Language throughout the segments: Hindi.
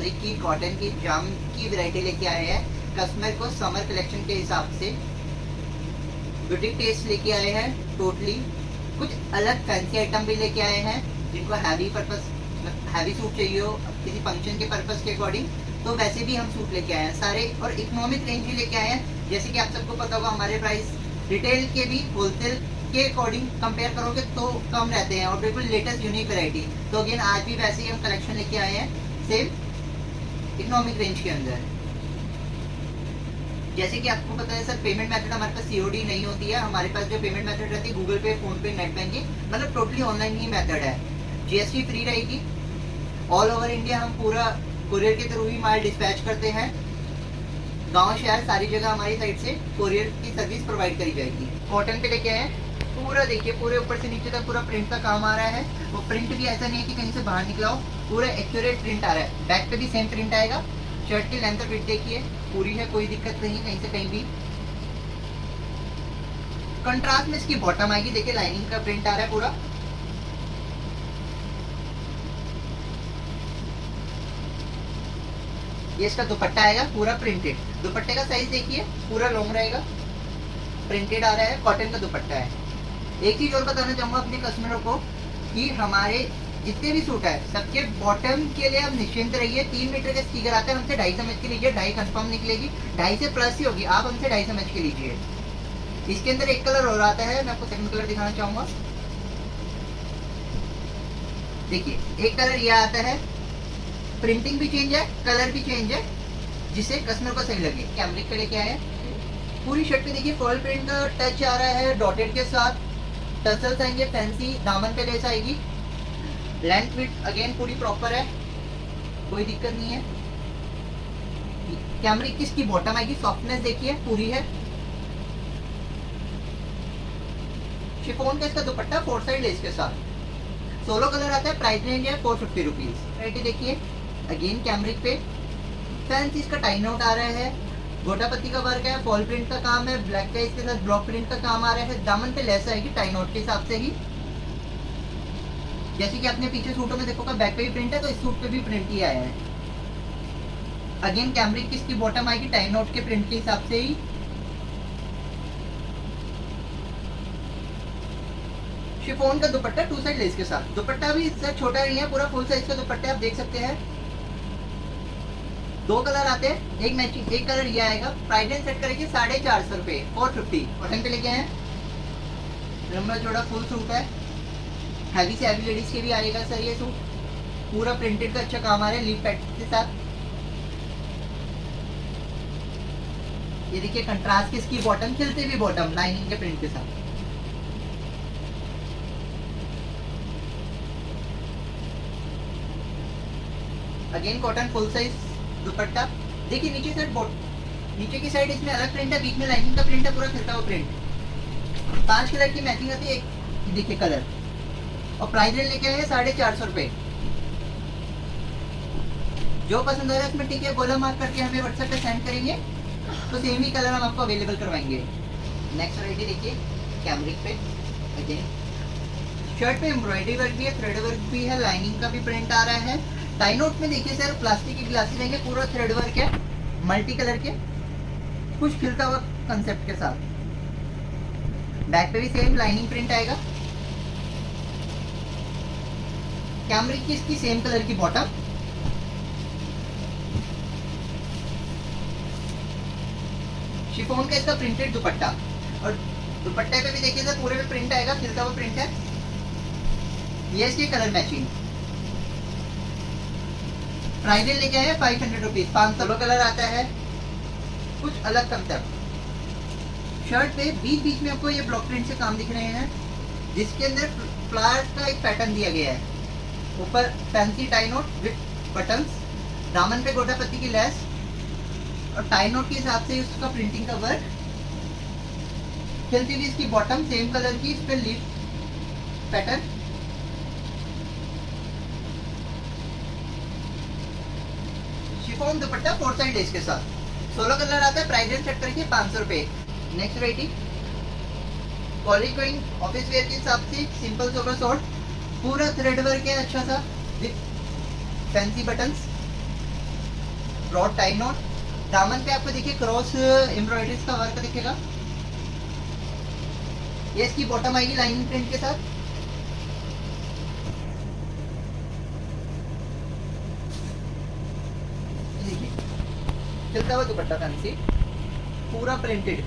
कैमरिक की कॉटन की जाम की वैरायटी लेके आए हैं कस्टमर को समर कलेक्शन के हिसाब से। बुटीक टेस्ट लेके आए हैं टोटली। कुछ अलग फैंसी आइटम भी लेके आए हैं जिनको हैवी सूट चाहिए हो किसी फंक्शन के पर्पस के अकॉर्डिंग, तो वैसे भी हम सूट लेके आए हैं सारे, और इकोनॉमिक रेंज भी लेके आए हैं। जैसे कि आप सबको पता होगा हमारे प्राइस रिटेल के भी होलसेल के अकॉर्डिंग कंपेयर करोगे तो कम रहते हैं, और बिल्कुल लेटेस्ट यूनिक वैरायटी। तो अगेन आज भी वैसे ही हम कलेक्शन लेके आए हैं सेम इकोनॉमिक रेंज के अंदर। जैसे कि आपको पता है सर, पेमेंट मेथड हमारे पास सीओडी नहीं होती है। हमारे पास जो पेमेंट मेथड रहती है गूगल पे, फोन पे, नेट बैंकिंग, मतलब टोटली ऑनलाइन ही मेथड है। जीएसटी फ्री रहेगी। ऑल ओवर इंडिया हम पूरा कुरियर के थ्रू ही माल डिस्पैच करते हैं। गांव शहर सारी जगह हमारी साइड से कुरियर की सर्विस प्रोवाइड करी जाएगी। कॉटन पे लेके आए पूरा, देखिए पूरे ऊपर से नीचे तक पूरा प्रिंट का काम आ रहा है। वो प्रिंट भी ऐसा नहीं है कि कहीं से बाहर निकला हो, पूरा एक्यूरेट प्रिंट आ रहा है। बैक पे भी सेम प्रिंट आएगा। शर्ट की लेंथ और फिट देखिए पूरी है, कोई दिक्कत नहीं कहीं से कहीं भी। कंट्रास्ट में इसकी बॉटम आएगी, देखिए लाइनिंग का प्रिंट आ रहा है पूरा। ये इसका दुपट्टा आएगा पूरा प्रिंटेड। दुपट्टे का साइज देखिए पूरा लॉन्ग रहेगा, प्रिंटेड आ रहा है, कॉटन का दुपट्टा है। एक चीज और बताना चाहूंगा अपने कस्टमरों को कि हमारे जितने भी सूट है सबके बॉटम के लिए आप निश्चिंत रहिए। 3 मीटर का स्टिकर आता है, हमसे 2.5 समझ के लीजिए। 2.5 कंफर्म निकलेगी, 2.5 से प्लस ही होगी, आप हमसे 2.5 समझ के लीजिए। इसके अंदर एक कलर और आता है, मैं आपको सेकंड कलर दिखाना चाहूंगा। देखिए एक कलर ये आता है, प्रिंटिंग भी चेंज है, कलर भी चेंज है, जिससे कस्टमर को सही लगे। कैमरिक पे लेके आए पूरी शर्ट पे देखिए फॉल प्रिंट का टच आ रहा है डॉटेड के साथ। टसल्स आएंगे फैंसी, दामन पे लेस आएगी। लेंथ विड्थ अगेन पूरी प्रॉपर है, कोई दिक्कत नहीं है। कैमरिक की इसकी बॉटम आएगी, सॉफ्टनेस देखिए पूरी है। शिफॉन का इसका दुपट्टा 4 साइड लेस के साथ। 16 कलर आता है, प्राइस रेंज है 450 रुपीज। वैरायटी देखिए अगेन कैमरिक पे फैंसी, इसका टाई नोट आ रहा है, गोटा पत्ती का वर्क है, फॉल प्रिंट का काम है, ब्लैक का इसके साथ ब्लॉक प्रिंट का काम आ रहा है। दामन पे लेस आएगी टाई नोट के हिसाब से ही। जैसे कि आपने पीछे सूटों में देखोगे बैक पे भी प्रिंट है, तो इस सूट पे भी प्रिंट ही आया है। अगेन कैमरिक की इसकी बॉटम आएगी टाई नोट के प्रिंट के हिसाब से ही। शिफॉन का दुपट्टा 2 साइड लेस के साथ। दुपट्टा भी इससे छोटा नहीं है, पूरा फुल साइज का दुपट्टा आप देख सकते हैं। 2 कलर आते हैं, एक मैचिंग, एक कलर ये आएगा। प्राइस रेंज सेट करेंगे 450 रुपए, 450। कॉटन पे लेके आए, लंबा चौड़ा फुल सूट है, हैवी से हैवी लेडीज के भी आएगा सर ये सूट। पूरा प्रिंटेड का अच्छा काम आ रहा है लीफ पैड के साथ। ये देखिए कंट्रास्ट की इसकी बॉटम, खिलती हुई बॉटम लाइनिंग के प्रिंट के साथ। अगेन कॉटन फुल साइज दुपट्टा। देखिए नीचे साइड नीचे की साइड इसमें अलग प्रिंट है, बीच में लाइनिंग का प्रिंट है, पूरा खिलता हुआ प्रिंट। 5 कलर की मैचिंग आती है, एक देखिए कलर। और प्राइस रेंज लेके आए हैं 450 रुपए। जो पसंद आ रहा है इसमें ठीक है, गोला मार्क करके हमें व्हाट्सएप पे सेंड करेंगे तो सेम ही कलर हम आपको अवेलेबल करवाएंगे। नेक्स्ट वैरायटी देखिए कैमरिक पे अगेन शर्ट पे एम्ब्रॉयडरी वर्क भी है, थ्रेड वर्क भी है, लाइनिंग का भी प्रिंट आ रहा है। टाई नोट में देखिए सर प्लास्टिक की ग्लासेस रहेंगे, पूरा थ्रेड वर्क है, मल्टी कलर के, कुछ खिलता हुआ कंसेप्ट के साथ। बैक पे भी सेम लाइनिंग प्रिंट आएगा। कैमरिक की इसकी सेम कलर की बॉटम। शिफॉन का इसका प्रिंटेड दुपट्टा, और दुपट्टे पे भी देखिए सर पूरे में प्रिंट आएगा, खिलता हुआ प्रिंट है। ये इसकी कलर मैचिंग। प्राइस लेके आए 500 रुपीज। 500 कलर आता है, कुछ अलग कंसेप्ट। शर्ट पे बीच बीच में आपको ये ब्लॉक प्रिंट से काम दिख रहे हैं, जिसके अंदर फ्लावर्स का एक पैटर्न दिया गया है। ऊपर fancy tie note with buttons, दामन पे गोटा पत्ती की लेस, और टाई नोट के हिसाब से उसका प्रिंटिंग का वर्क। खिलती हुई इसकी बॉटम सेम कलर की, इस पे लीफ पैटर्न। शिफॉन दुपट्टा 4 साइड लेस के साथ। 16 कलर आता है, प्राइस रेंज सेट करके 500 रुपए। Next variety college going office wear के हिसाब से सिंपल सोबर शॉर्ट, पूरा थ्रेड वर्क है अच्छा सा with fancy buttons. Broad tie knot. दामन पे आपको देखिए क्रॉस एम्ब्रॉयडरीज का वर्क दिखेगा। ये इसकी बॉटम आएगी लाइनिंग प्रिंट के साथ। देखिए चलता हुआ दुपट्टा फैंसी पूरा प्रिंटेड।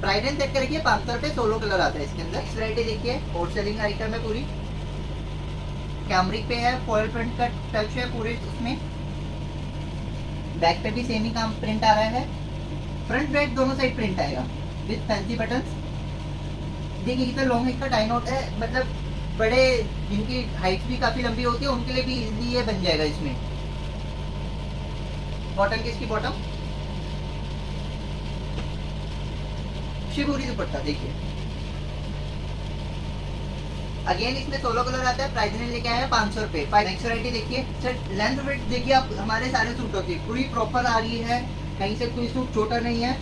प्राइस एंड सेट करके 500 रुपए, 16 कलर आता है इसके अंदर। इस वैरायटी देखिए होल सेलिंग आइटम है पूरी। कैमरिक पे है, फॉयल प्रिंट का टच है पूरे इसमें। बैक पे भी सेम ही काम प्रिंट आ रहा है। फ्रंट बैक दोनों साइड प्रिंट आएगा विद फैंसी बटन्स। देखिए कितना लॉन्ग इसका टाई नॉट है, मतलब बड़े जिनकी हाइट भी काफी लंबी होती है उनके लिए भी इजीली ये बन जाएगा इसमें। बॉटम की इसकी बॉटम शिवूरी दुपट्टा देखिए। अगेन इसमें 16 कलर आता है। प्राइस रेंज लेके आया है 500 रुपए। नेक्स्ट वैरायटी देखिए सर, लेंथ वेट देखिए आप, हमारे सारे सूटों की पूरी प्रॉपर आ रही है, कहीं से कोई सूट छोटा नहीं है।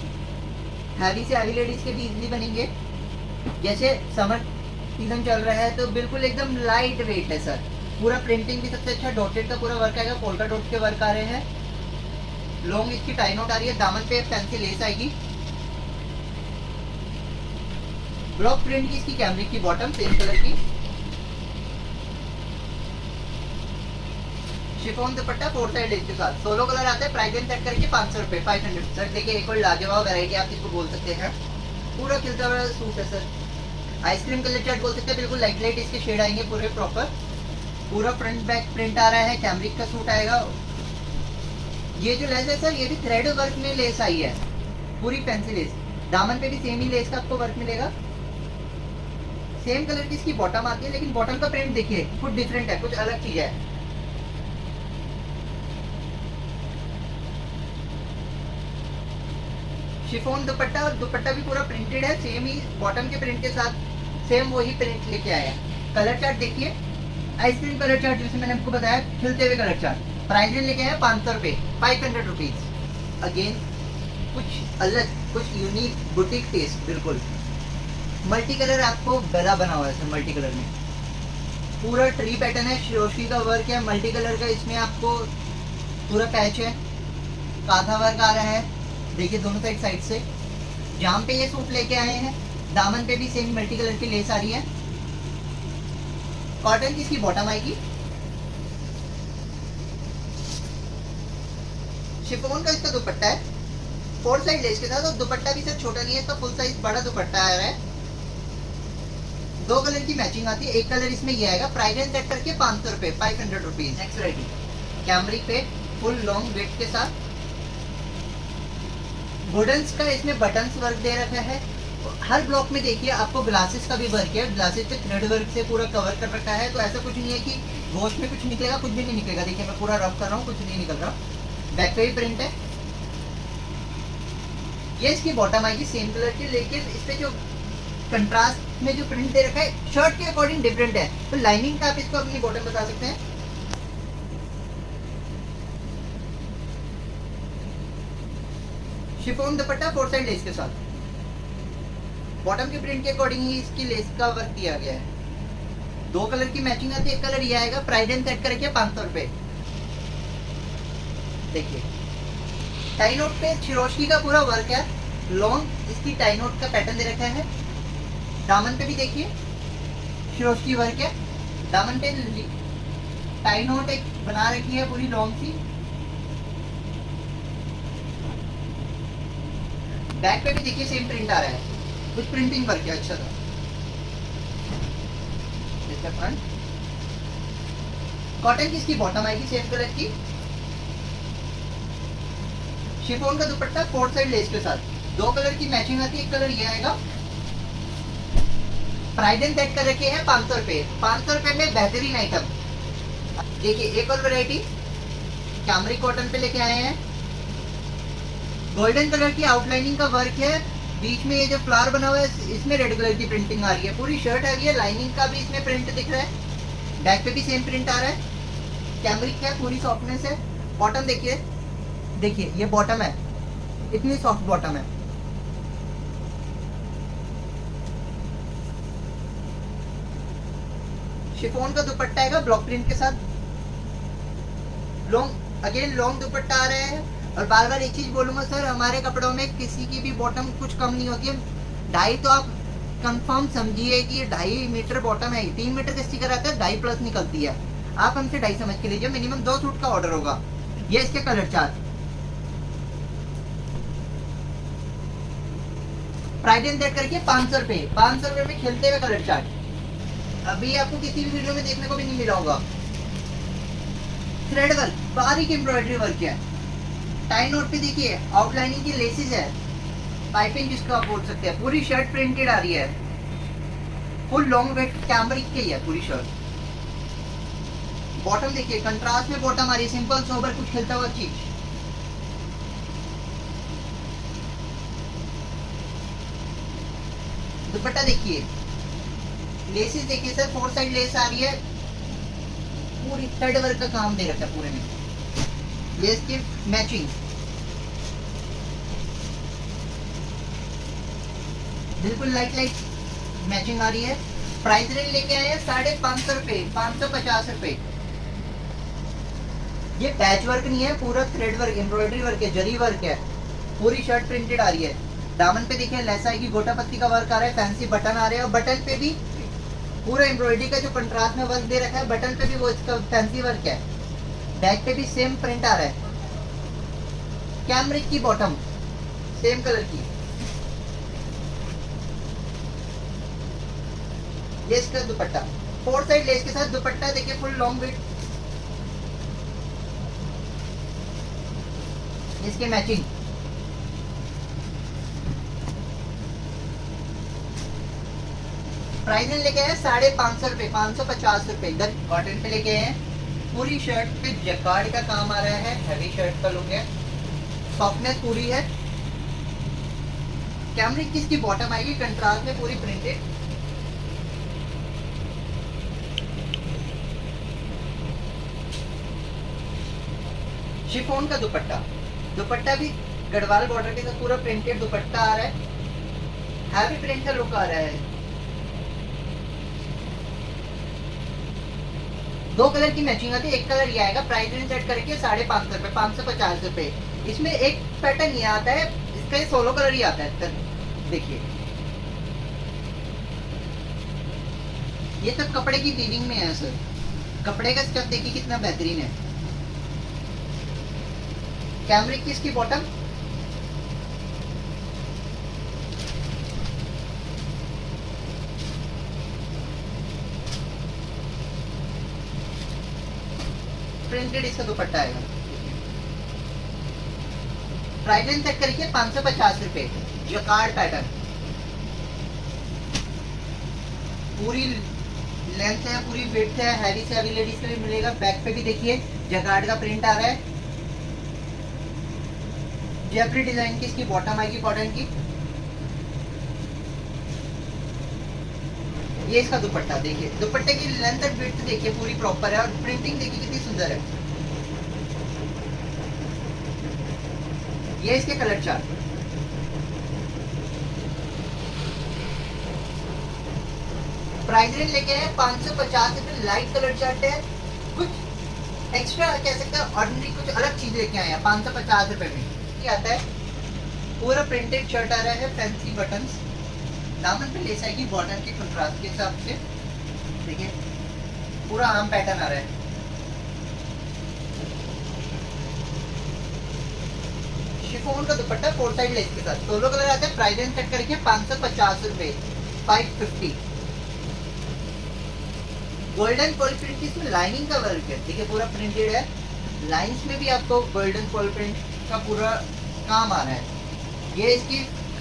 हैवी से हैवी लेडीज के भी इजीली बनेंगे। जैसे समर सीजन चल रहा है तो बिल्कुल एकदम लाइट वेट है सर। पूरा प्रिंटिंग भी सबसे अच्छा डॉटेड का पूरा वर्क आएगा, पोल्का डॉट के वर्क आ रहे हैं। लॉन्ग इसकी टाई नॉट आ रही है, दामन पे फैंसी लेस आएगी। ब्लॉक प्रिंट की इसकी कैमरिक की बॉटम सेम कलर की। शिफॉन दुपट्टा 4 साइड लेस के साथ। 16 कलर आता है। प्राइस एंड सेट करके 500 रुपए, 500 सर। देखिए एक और लाजवाब वैरायटी आप इसको बोल सकते हैं। पूरा खिलता हुआ सूट है सर, आइसक्रीम कलर चार्ट बोल सकते हैं। बिल्कुल लाइट लाइट इसके शेड आएंगे पूरे प्रॉपर। पूरा फ्रंट बैक प्रिंट आ रहा है, कैमरिक का सूट आएगा। ये जो लेस है सर, ये भी थ्रेड वर्क में लेस आई है, पूरी फैंसी लेस। दामन पे भी सेम ही लेस का आपको वर्क मिलेगा। सेम कलर की इसकी बॉटम आती है, लेकिन बॉटम का प्रिंट देखिए कुछ डिफरेंट है, कुछ अलग चीज है। शिफॉन दुपट्टा, और दुपट्टा भी पूरा प्रिंटेड है, सेम ही बॉटम के प्रिंट के साथ सेम वही प्रिंट लेके आया है। कलर चार्ट देखिए, आइसक्रीम कलर चार्ट जैसे मैंने आपको बताया, खिलते हुए कलर चार्ट। प्राइस रेंज लेके आया 500 रुपए, 500 रुपीज। अगेन कुछ अलग, कुछ यूनिक बुटीक टेस्ट। बिल्कुल मल्टी कलर आपको गला बना हुआ है सर, मल्टी कलर में पूरा ट्री पैटर्न है, शिरोशी का वर्क है मल्टी कलर का। इसमें आपको पूरा पैच है, काथा वर्क आ रहा है। देखिए दोनों साइड से जाम पे ये सूट लेके आए हैं। दामन पे भी सेम मल्टी कलर की लेस आ रही है। कॉटन की इसकी बॉटम आएगी। शिफॉन का इसका दुपट्टा है 4 साइड लेस के साथ, और दुपट्टा भी सर छोटा नहीं है, इसका फुल साइज बड़ा दुपट्टा आ रहा है। 2 कलर की मैचिंग आती है, एक कलर इसमें ये आएगा। प्राइस एंड सेट करके 500 रुपए, 500 रुपीज। नेक्स्ट वैरायटी कैमरिक पे फुल लॉन्ग वेट के साथ। वुडन्स का इसमें बटन्स वर्क दे रखा है। हर ब्लॉक में देखिए आपको ग्लासेस का भी वर्क है, ग्लासेस पे थ्रेड वर्क से पूरा कवर कर रखा है। तो ऐसा कुछ नहीं है कि वॉश में कुछ निकलेगा, कुछ भी नहीं निकलेगा। देखिए मैं पूरा रफ कर रहा हूँ, कुछ नहीं निकल रहा। बैक पे भी प्रिंट है। ये इसकी बॉटम आएगी सेम कलर की, लेकिन इस पे जो कंट्रास्ट में जो प्रिंट दे रखा है शर्ट के अकॉर्डिंग डिफरेंट है। तो लाइनिंग का आप इसको अपनी बॉटम बता सकते हैं। शिफॉन दुपट्टा 4 साइड लेस के साथ। बॉटम के प्रिंट के अकॉर्डिंग ही इसकी लेस का वर्क दिया गया है। 2 कलर की मैचिंग आती है, एक कलर ये आएगा। प्राइस एंड सेट करके 500 रुपए। देखिए टाई नोट पे शिरोशी का पूरा वर्क है, लॉन्ग इसकी टाई नोट का पैटर्न दे रखा है। दामन पे भी देखिए शिरोशी वर्क है। दामन पे टाई नोट एक बना रखी है पूरी लॉन्ग सी। बैक पे भी देखिए सेम प्रिंट आ रहा है, कुछ प्रिंटिंग वर्क है अच्छा था। फ्रंट कॉटन की इसकी बॉटम आएगी सेम कलर की। शिफॉन का दुपट्टा 4 साइड लेस के साथ। 2 कलर की मैचिंग आती है, एक कलर ये आएगा। प्राइस एंड सेट कर रखे हैं 500 रुपए। 500 रुपए में बेहतरीन आइटम। देखिए एक और वैरायटी कैमरिक कॉटन पे लेके आए हैं। गोल्डन कलर की आउटलाइनिंग का वर्क है, बीच में ये जो फ्लावर बना हुआ है इसमें रेड कलर की प्रिंटिंग आ रही है। पूरी शर्ट आ रही है, लाइनिंग का भी इसमें प्रिंट दिख रहा है। बैक पे भी सेम प्रिंट आ रहा है। कैमरिक है, पूरी सॉफ्टनेस है। बॉटम देखिए, देखिए ये बॉटम है, इतनी सॉफ्ट बॉटम है। शिफॉन का दुपट्टा आएगा ब्लॉक प्रिंट के साथ। लॉन्ग अगेन लॉन्ग दुपट्टा आ रहा है, और बार बार एक चीज बोलूंगा सर, हमारे कपड़ों में किसी की भी बॉटम कुछ कम नहीं होती है। ढाई तो आप कंफर्म समझिए कि ये 2.5 मीटर बॉटम है। 3 मीटर का स्टिकर आता है, 2.5 प्लस निकलती है। आप हमसे 2.5 समझ के लीजिए, मिनिमम 2 सूट का ऑर्डर होगा। ये इसके colour chart. Price and set करके 500 रुपए, 500 रुपए में खेलते हुए कलर चार्ट। अभी आपको किसी भी वीडियो में देखने को भी नहीं मिला होगा। थ्रेड वर्क, बारीक एम्ब्रॉयडरी वर्क है। टाई नोट पे देखिए आउटलाइनिंग की लेसेस है, पाइपिंग जिसको आप बोल सकते हैं। पूरी शर्ट प्रिंटेड आ रही है, फुल लॉन्ग वेट कैमरिक की है पूरी शर्ट। बॉटम देखिए कंट्रास्ट में बॉटम आ रही है, सिंपल सोबर कुछ खिलता हुआ चीज। दुपट्टा देखिए, लेसेस देखिए सर, 4 साइड लेस आ रही है, पूरी थ्रेड वर्क का काम दे रखा है पूरे में। ये इसकी मैचिंग बिल्कुल लाइट मैचिंग आ रही है। प्राइस रेंज लेके आए हैं 550 रुपए, 550 रुपए। ये पैच वर्क नहीं है, पूरा थ्रेड वर्क एम्ब्रॉयडरी वर्क है, जरी वर्क है। पूरी शर्ट प्रिंटेड आ रही है। दामन पे देखिए लेस आएगी, गोटा पत्ती का वर्क आ रहा है, फैंसी बटन आ रहे हैं। और बटन पे भी पूरा एम्ब्रॉयडरी का जो कंट्रास्ट में वर्क दे रखा है, बटन पे भी वो इसका फैंसी वर्क है। बैक पे भी सेम प्रिंट आ रहा है। कैमरिक की बॉटम सेम कलर की। ये इसका दुपट्टा 4 साइड लेस के साथ दुपट्टा देखिए, फुल लॉन्ग विड्थ। इसके मैचिंग प्राइस लेके आए 550 रुपए, 550 रुपए। इधर कॉटन पे लेके आए। पूरी शर्ट पे जैकार्ड का काम आ रहा है, हैवी शर्ट का लुक है, सॉफ्टनेस पूरी है। कैमरिक की इसकी बॉटम आएगी, कंट्रास्ट में पूरी प्रिंटेड। शिफॉन का दुपट्टा, दुपट्टा भी गढ़वाल बॉर्डर के साथ पूरा प्रिंटेड दुपट्टा आ रहा है, हैवी प्रिंट का लुक आ रहा है। 2 कलर की मैचिंग आती है, एक कलर ये आएगा। प्राइस रेंज सेट करके 550 रुपए, 550 रुपए। इसमें एक पैटर्न ये आता है, इसका 16 कलर ही आता है। देखिए ये सब कपड़े की वीविंग में है सर। कपड़े का स्टफ देखिए कितना बेहतरीन है। कैमरिक की इसकी बॉटम, प्रिंटेड इसका दुपट्टा आएगा। प्राइस रेंज सेट करके 550 रुपए। जकार्ड पैटर्न पूरी लेंथ है, पूरी विड्थ है, हैवी से हैवी लेडीज के लिए मिलेगा। बैक पे भी देखिए जकार्ड का प्रिंट आ रहा है। जेपरी डिजाइन की इसकी बॉटम आएगी कॉटन की। ये इसका दुपट्टा देखिए, दुपट्टे की लेंथ और विड्थ देखिए पूरी प्रॉपर है। और प्रिंटिंग देखिए कितनी सुंदर है। ये इसके कलर चार्ट। प्राइस रेंज लेके आए 550 रुपए। लाइट कलर चार्ट है, कुछ एक्स्ट्रा कह सकते हैं, ऑर्डिनरी कुछ अलग चीज लेके आए हैं 550 रुपए में। ये आता है पूरा प्रिंटेड शर्ट आ रहा है, फैंसी बटन्स। दामन पे लेस आएगी बॉर्डर के कंट्रास्ट के हिसाब से। देखिए पूरा आम पैटर्न आ रहा है। शिफॉन का दुपट्टा 4 साइड लेस के साथ, 16 कलर आता है। प्राइस रेंज सेट करके 550 रुपए, 550। गोल्डन फॉल प्रिंट की इसमें लाइनिंग का वर्क है, देखिए पूरा प्रिंटेड है। लाइंस में भी आपको गोल्डन फॉल प्रिंट का पूरा काम आ रहा है। ये इसकी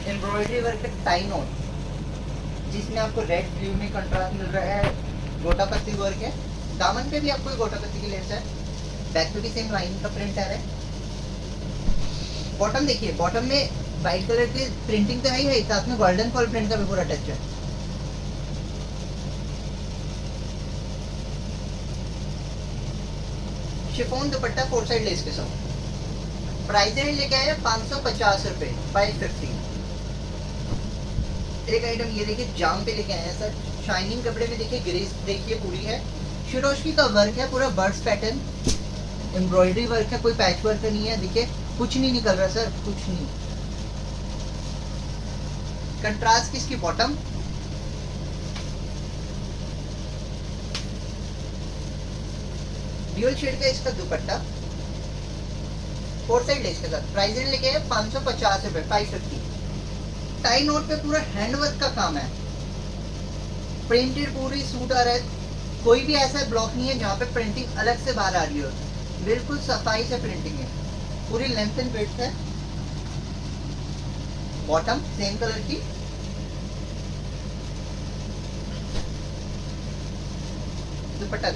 एम्ब्रॉयडरी वर्क है, टाई नोट, जिसमें आपको रेड ब्लू में कंट्रास्ट मिल रहा है। गोटा पत्ती वर्क है। दामन पे भी आपको गोटा पत्ती की लेस है। बैक पे भी सेम लाइन का प्रिंट आ रहा है। बॉटम देखिए, बॉटम में व्हाइट कलर की प्रिंटिंग तो है ही है, साथ में गोल्डन फॉल प्रिंट का भी पूरा टच है। शिफॉन दुपट्टा 4 साइड लेस के साथ। प्राइस रेंज लेके आए 550 रुपए, 550। एक आइटम ये देखिए जाम पे लेके आए हैं सर। शाइनिंग कपड़े में देखिए ग्रेस देखिए पूरी है। शिरोशकी का वर्क है, पूरा बर्ड्स पैटर्न एम्ब्रॉयडरी वर्क है, कोई पैच वर्क नहीं है। देखिए कुछ नहीं निकल रहा सर, कुछ नहीं। कंट्रास्ट की इसकी बॉटम, ड्यूल शेड का इसका दुपट्टा, 4 साइड लेस के साथ। प्राइस रेंज लेके 550 रुपए, 550। टाई नोट पे पूरा हैंडवर्क का काम है, प्रिंटेड पूरी सूट आ रहा है। कोई भी ऐसा ब्लॉक नहीं है जहाँ पे प्रिंटिंग अलग से बाहर आ रही हो, बिल्कुल सफाई से प्रिंटिंग है, पूरी लेंथ एंड विड्थ है। बॉटम सेम कलर की, दुपट्टा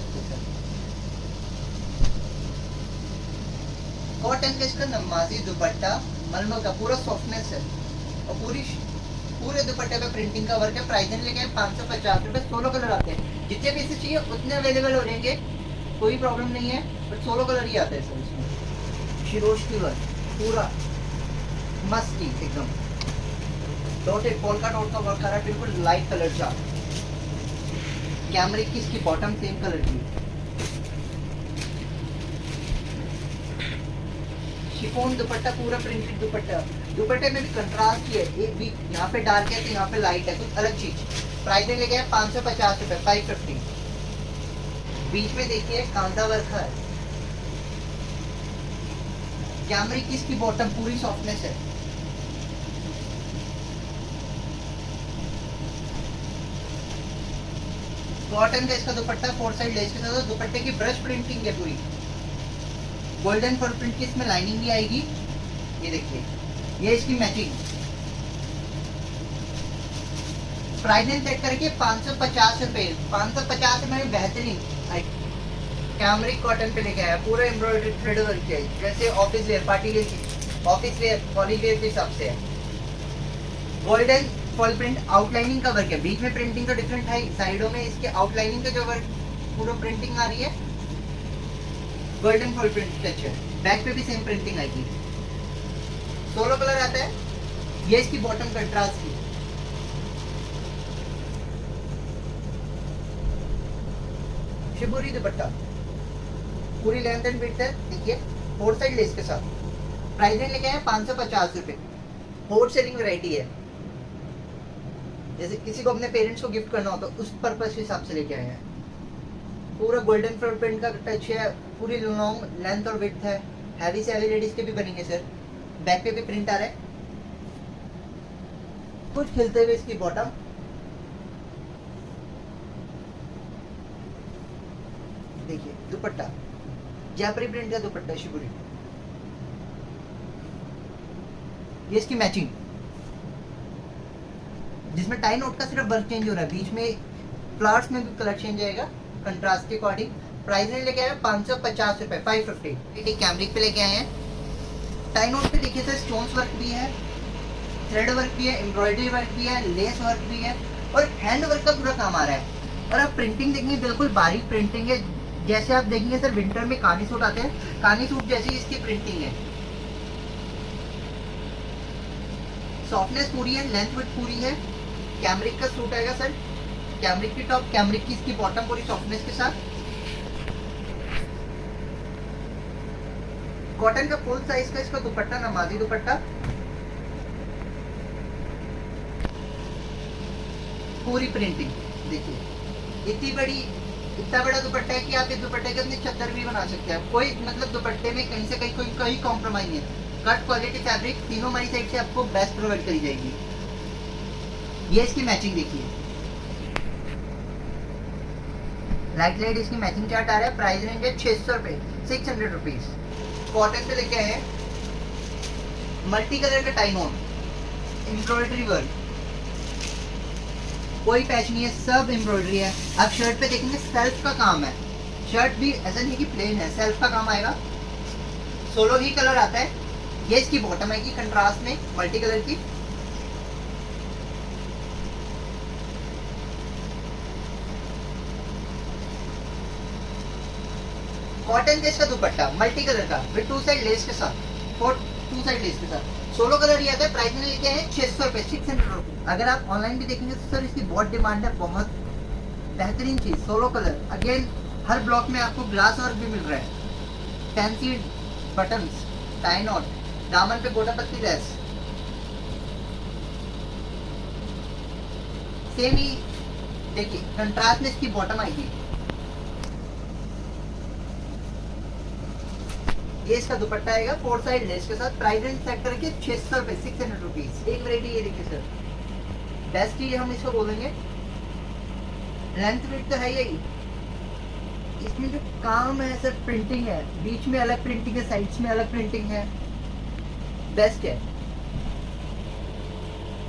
कॉटन का इसका नमाजी दुपट्टा, मलमल का पूरा सॉफ्टनेस है और पूरे दुपट्टे पे प्रिंटिंग का वर्क है। प्राइस लेके 550 रुपए। 16 कलर आते हैं, जितने पीसेस चाहिए उतने अवेलेबल हो जाएंगे, कोई प्रॉब्लम नहीं है। बट 16 कलर ही आते हैं सर इसमें। शिरोश की वर्क पूरा मस्त एकदम, डॉटेड पोल्का डॉट का वर्क आ रहा है, बिल्कुल लाइट कलर का। कैमरिक की इसकी बॉटम सेम कलर की, शिफॉन दुपट्टा, पूरा प्रिंटेड दुपट्टा। दुपट्टे में भी कंट्रास्ट ही है, एक भी यहाँ पे डार्क है तो यहाँ पे लाइट है, कुछ अलग चीज। प्राइस ले गया 550 रुपए, 550। बीच में देखिए कांधा वर्क है, कैमरिक की इसकी बॉटम पूरी सॉफ्टनेस है। कॉटन का इसका दुपट्टा 4 साइड लेस के साथ, दुपट्टे की ब्रश प्रिंटिंग है पूरी, गोल्डन फॉल प्रिंट की इसमें लाइनिंग भी आएगी। ये देखिए, ये इसकी मैचिंग। प्राइस चेक करके 550 रुपए, 550 में बेहतरीन कैमरिक कॉटन पे लेके आया, पूरा एम्ब्रॉयडरी थ्रेड वर्क है, जैसे office wear, party wear, office wear, college wear के हिसाब से है। गोल्डन फॉल प्रिंट आउटलाइनिंग का वर्क है, बीच में प्रिंटिंग तो डिफरेंट है, साइडों में इसके आउटलाइनिंग का जो वर्क पूरा प्रिंटिंग आ रही है, गोल्डन फॉल प्रिंट टच है। बैक पे भी सेम प्रिंटिंग आएगी। 16 कलर आता है। ये इसकी बॉटम कंट्रास्ट की, शिबोरी दुपट्टा, पूरी लेंथ एंड विड्थ है। देखिए 4 साइड लेस के साथ। प्राइस रेंज लेके आए 550 रुपए। होट सेलिंग वैरायटी है, जैसे किसी को अपने पेरेंट्स को गिफ्ट करना हो तो उस पर्पस के हिसाब से लेके आए हैं। पूरा गोल्डन फ्लोर प्रिंट का टच है, पूरी लॉन्ग लेंथ और विड्थ है। हैवी से हैवी लेडीज के भी बनेंगे सर। बैक पे भी प्रिंट आ रहा है, कुछ खिलते हुए इसकी बॉटम, देखिए दुपट्टा जयपुरी प्रिंट का दुपट्टा शिवरी, ये इसकी मैचिंग, जिसमें टाई नोट का सिर्फ वर्क चेंज हो रहा है, बीच में फ्लावर्स में भी कलर चेंज आएगा कंट्रास्ट के अकॉर्डिंग। प्राइस रेंज लेके आए 550 रुपए, 550। देखिए कैमरिक पे लेके आए हैं। टाई नोट पे देखिए सर स्टोन्स वर्क भी है, थ्रेड वर्क भी है, एम्ब्रॉयडरी वर्क भी है, लेस वर्क भी है और हैंड वर्क का पूरा काम आ रहा है। और आप प्रिंटिंग देखेंगे बिल्कुल बारीक प्रिंटिंग है, जैसे आप देखेंगे सर विंटर में कानी सूट आते हैं, कानी सूट जैसी इसकी प्रिंटिंग है। सॉफ्टनेस पूरी है, लेंथ विड्थ पूरी है। कैमरिक का सूट आएगा सर, कैमरिक की टॉप, कैमरिक की इसकी बॉटम पूरी सॉफ्टनेस के साथ। कॉटन का फुल साइज का इसका दुपट्टा, नमाजी दुपट्टा, पूरी प्रिंटिंग। देखिए इतना बड़ा दुपट्टा है कि आप इस दुपट्टे के अपने चद्दर भी बना सकते हैं। कोई मतलब दुपट्टे में कहीं से कहीं कोई कॉम्प्रोमाइज नहीं है। कट क्वालिटी फैब्रिक तीनों हमारी साइड से आपको बेस्ट प्रोवाइड करी जाएगी। ये इसकी मैचिंग देखिए, लाइट इसकी मैचिंग चार्ट आ रहा है। प्राइस रेंज है 600 रुपए, 600 रुपीज। कॉटन पे लेके आए हैं मल्टी कलर का टाई नोट, एम्ब्रॉयडरी वर्क, कोई पैच नहीं है, सब एम्ब्रॉयडरी है। आप शर्ट पे देखेंगे सेल्फ का काम है, शर्ट भी ऐसा नहीं कि प्लेन है, सेल्फ का काम आएगा। 16 ही कलर आता है। ये इसकी बॉटम आएगी कंट्रास्ट में मल्टी कलर की। कॉटन का इसका दुपट्टा मल्टी कलर का विद 2 साइड लेस के साथ, 2 साइड लेस के साथ। 16 कलर ये आता है। प्राइस में लेके हैं 600 रुपए, 600 रुपए। अगर आप ऑनलाइन भी देखेंगे तो सर इसकी बहुत डिमांड है, बहुत बेहतरीन चीज। 16 कलर अगेन, हर ब्लॉक में आपको ग्लास वर्क भी मिल रहा है, फैंसी बटन्स, टाई नॉट, दामन पे गोटा पत्ती लेस, सेम ही देखिए कंट्रास्ट में इसकी बॉटम आएगी। ये इसका दुपट्टा आएगा 4 साइड लेस के साथ। प्राइस रेंज सेट करके 600 रुपए, 600 रुपीज। एक वैरायटी ये देखिए सर, बेस्ट ही हम इसको बोलेंगे। लेंथ वेट तो है यही, इसमें जो काम है सर प्रिंटिंग है, बीच में अलग प्रिंटिंग है, साइड्स में अलग प्रिंटिंग है, बेस्ट है।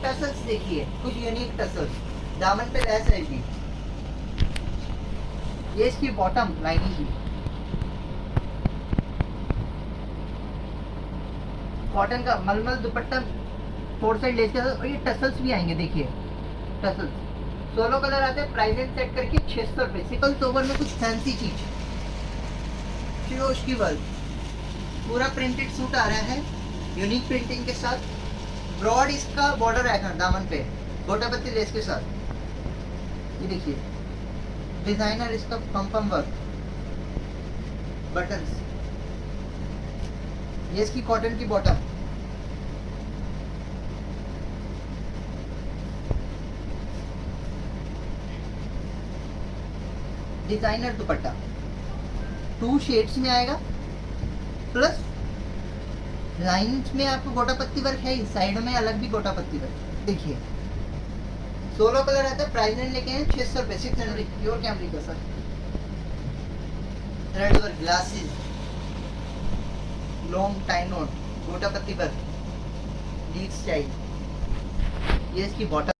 टसल्स देखिए, कुछ यूनिक टसल्स, दामन पे लेस रहेगी। ये इसकी बॉटम लाइनिंग की, कॉटन का मलमल दुपट्टा 4 साइड लेस के साथ, और ये टसल्स भी आएंगे देखिए, टसल्स 16 कलर आते हैं। प्राइस रेंज सेट करके 600 रुपए। सिंपल सोबर में कुछ फैंसी चीज, शिरोश की वर्क, पूरा प्रिंटेड सूट आ रहा है यूनिक प्रिंटिंग के साथ। ब्रॉड इसका बॉर्डर आएगा दामन पे गोटा पत्ती लेस के साथ। ये देखिए डिजाइनर इसका पम वर्क, बटन्स, ये इसकी कॉटन की बॉटम, डिजाइनर दुपट्टा 2 शेड्स में आएगा, प्लस लाइंस में आपको गोटा पत्ती वर्क है, साइड में अलग भी गोटा पत्ती वर्क। देखिए 16 कलर आता है। प्राइस रेंज लेके हैं 600 रुपए, 600 प्योर कैमरिक का sir. Thread work, glasses, long tie note, गोटा पत्ती वर्क, लीफ स्टाइल। ये इसकी बॉटम,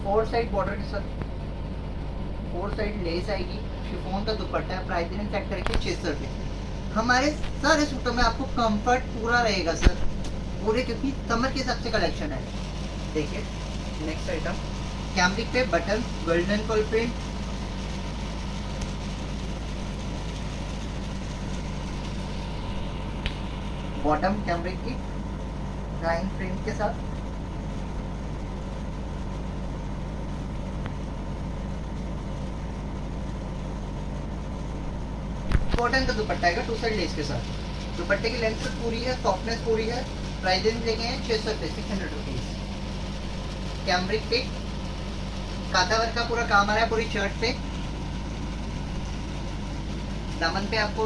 4 साइड बॉर्डर के साथ, 4 साइड लेस आएगी। शिफॉन का दुपट्टा है। प्राइस रेंज सेट करके 600 रुपए। हमारे सारे सूटों में आपको कंफर्ट पूरा रहेगा सर, पूरे, क्योंकि समर के हिसाब से कलेक्शन है। देखिए नेक्स्ट आइटम, कैमरिक पे button, golden call print, bottom cambric की लाइन प्रिंट के साथ, कॉटन का दुपट्टा आएगा 2 साइड लेस के साथ। दुपट्टे की लेंथ पूरी है, सॉफ्टनेस पूरी है। प्राइस रेंज लेके हैं 600 रुपए, 600 रुपीज। कैमरिक पे काथा वर्क का पूरा काम आ रहा है पूरी शर्ट पे। दामन पे आपको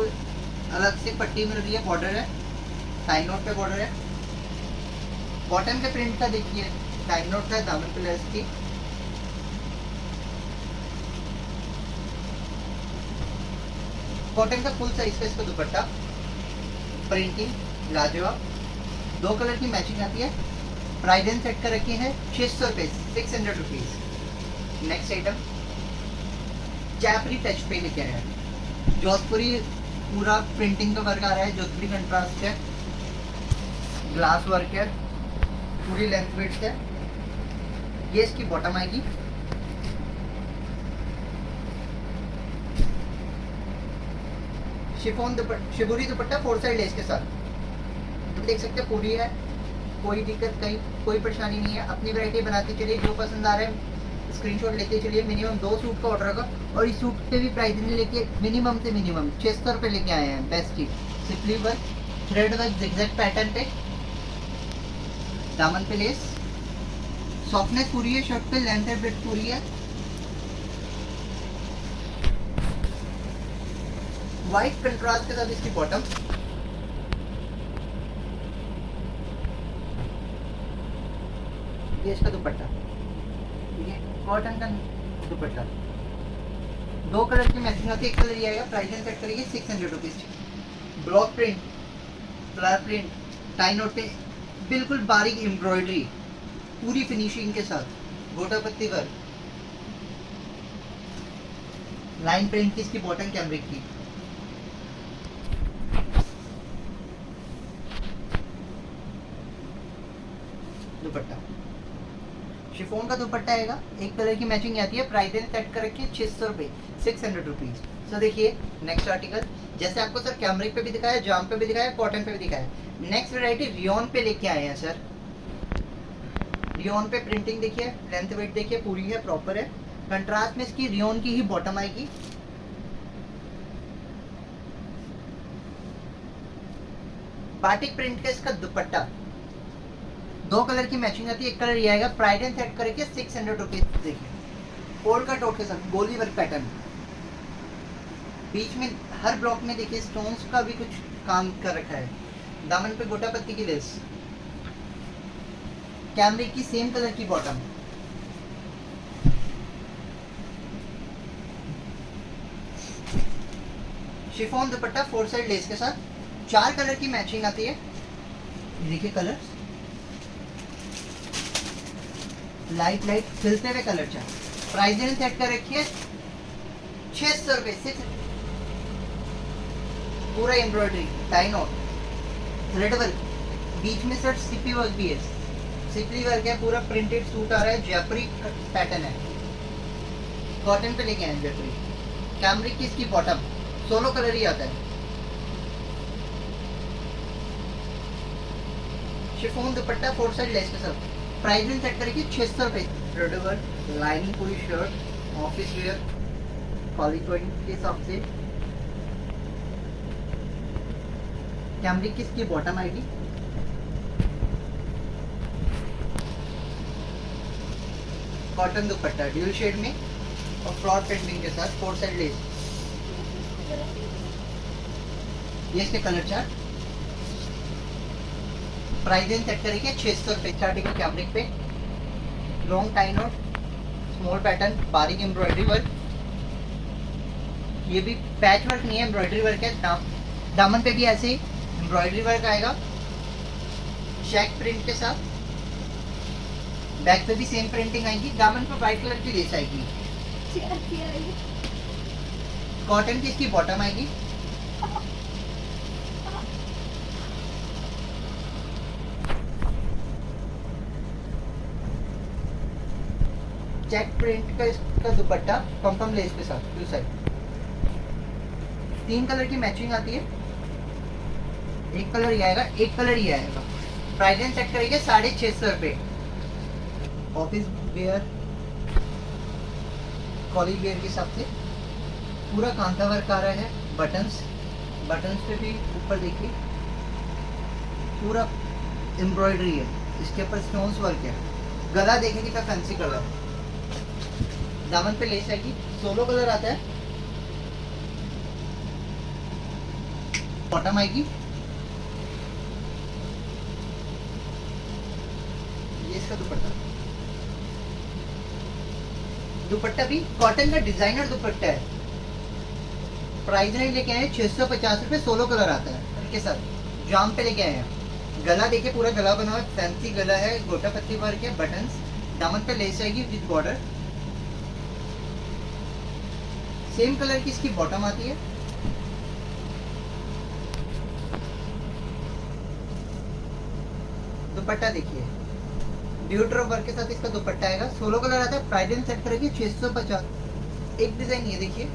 अलग से पट्टी मिल रही है, बॉर्डर है, टाई नोट पे बॉर्डर है। कॉटन के प्रिंट का देखिए, टाई नोट का दामन पे लेस की, कॉटन का फुल साइज का इसका दुपट्टा, प्रिंटिंग लाजवाब, 2 कलर की मैचिंग आती है। प्राइस रेंज सेट कर रखे हैं 600 रुपए, 600 रुपीज। नेक्स्ट आइटम जयपुरी टच पे लेके आया है, जोधपुरी पूरा प्रिंटिंग का वर्क आ रहा है, जोधपुरी कंट्रास्ट है, ग्लास वर्क है, पूरी लेंथ विड्थ है। ये इसकी बॉटम आएगी, शिफॉन शिबोरी दुपट्टा 4 साइड लेस के साथ। तो देख सकते हैं पूरी है, कोई दिक्कत कहीं, कोई परेशानी नहीं है। अपनी वैरायटी बनाते चलिए, जो पसंद आ रहा है स्क्रीनशॉट लेते चलिए। मिनिमम 2 सूट का ऑर्डर होगा, और इस सूट पे भी प्राइस लेके मिनिमम से मिनिमम 600 रुपए लेके आए हैं। बेस्ट चीज, simply work, thread work, zigzag pattern पे, दामन पे लेस, सॉफ्टनेस पूरी है शर्ट पे, लेंथ एंड ब्रेड्थ पूरी है। व्हाइट कंट्रास्ट के साथ इसकी बॉटम, ये इसका दुपट्टा, ये कॉटन का दुपट्टा, 2 कलर की मैचिंग आती है, एक कलर ये आएगा। प्राइस सेट करेंगे 600 rupees. Block print, flower print, tie knot पे बिल्कुल बारीक एम्ब्रॉयडरी, पूरी फिनिशिंग के साथ, गोटा पत्ती वर्क, लाइन प्रिंट की इसकी बॉटम कैमरिक की, दुपट्टा शिफॉन का दुपट्टा आएगा, एक कलर की मैचिंग आती है। प्राइस सेट कर रखी है 600 रुपए, 600 रुपीज। सो देखिए नेक्स्ट आर्टिकल, जैसे आपको सर कैमरिक पे भी दिखाया, जाम पे भी दिखाया, कॉटन पे भी दिखाया। नेक्स्ट वैरायटी रियोन पे लेके आए हैं सर। रियोन पे प्रिंटिंग देखिए, लेंथ वेट देखिए, पूरी है, प्रॉपर है। कंट्रास्ट में इसकी रियोन की ही बॉटम आएगी, बाटिक प्रिंट का इसका दुपट्टा, 2 कलर की मैचिंग आती है। एक कलर ये आएगा, प्राइस एंड सेट करके 600 रुपीज। देखिए फोल्ड का टोट के साथ गोली वर्क पैटर्न, बीच में हर ब्लॉक में देखिए स्टोन्स का भी कुछ काम कर रखा है। दामन पे गोटा पत्ती की लेस, कैमरिक की सेम कलर की बॉटम, शिफॉन दुपट्टा 4 साइड लेस के साथ, 4 कलर की मैचिंग आती है। ये देखिए कलर, लाइट लाइट खिलते हुए colour chart. Price range set कर रखी है 600 रुपए से। पूरा embroidery, tie knot, thread work, बीच में सर सिपी वर्क भी है, सिपली वर्क है, पूरा प्रिंटेड सूट आ रहा है, जयपुरी पैटर्न है, कॉटन पे लेके आए जयपुरी। कैमरिक की इसकी बॉटम, 16 कलर ही आता है। शिफॉन दुपट्टा 4 साइड लेस के साथ, प्राइस रेंज सेट करेगी 600 रुपए। थ्रेड वर्क, लाइनिंग पूरी shirt, office wear, college going के हिसाब से। कैमरिक की इसकी बॉटम आएगी, कॉटन दुपट्टा ड्यूल शेड में और फ्लॉर प्रिंटिंग के साथ, 4 साइड लेस। ये इसके colour chart. Price range set करेंगे 600 रुपए। स्टार्टिंग कैमरिक पे long tie not, small pattern, बारीक एम्ब्रॉयडरी वर्क। ये भी पैच वर्क नहीं है, एम्ब्रॉयडरी वर्क है। दामन पे भी ऐसे ही एम्ब्रॉयडरी वर्क आएगा, चेक प्रिंट के साथ। बैक पे भी सेम प्रिंटिंग आएगी। दामन पे व्हाइट कलर की लेस आएगी। कॉटन की इसकी बॉटम आएगी। चेक प्रिंट का इसका दुपट्टा पम्पम लेस के साथ, 2 साइड। 3 कलर की मैचिंग आती है। एक कलर ये आएगा, एक कलर ये आएगा। प्राइस रेंज सेट करेंगे 650 रुपए। ऑफिस वेयर, कॉलेज वेयर के हिसाब से पूरा कांता वर्क आ रहा है। बटन्स पे भी ऊपर देखिए पूरा एम्ब्रॉयडरी है, इसके ऊपर स्टोन्स वर्क है। गला देखेंगे तो फैंसी कलर। दामन पे लेस आएगी, 16 कलर आता है। बॉटम आएगी, ये इसका दुपट्टा। दुपट्टा भी कॉटन का डिजाइनर दुपट्टा है। प्राइस नहीं लेके आए 650 रुपए। 16 कलर आता है इनके साथ। जाम पे लेके आए हैं। गला देखिए पूरा गला बना हुआ है, फैंसी गला है, गोटा पत्ती वर्क है, बटन्स। दामन पे लेस आएगी विद बॉर्डर। सेम कलर की इसकी बॉटम आती है। दुपट्टा देखिए ड्यूटर वर्क के साथ इसका दुपट्टा आएगा। 16 कलर आता है। प्राइस सेट करेगी 650। एक डिजाइन ये देखिए,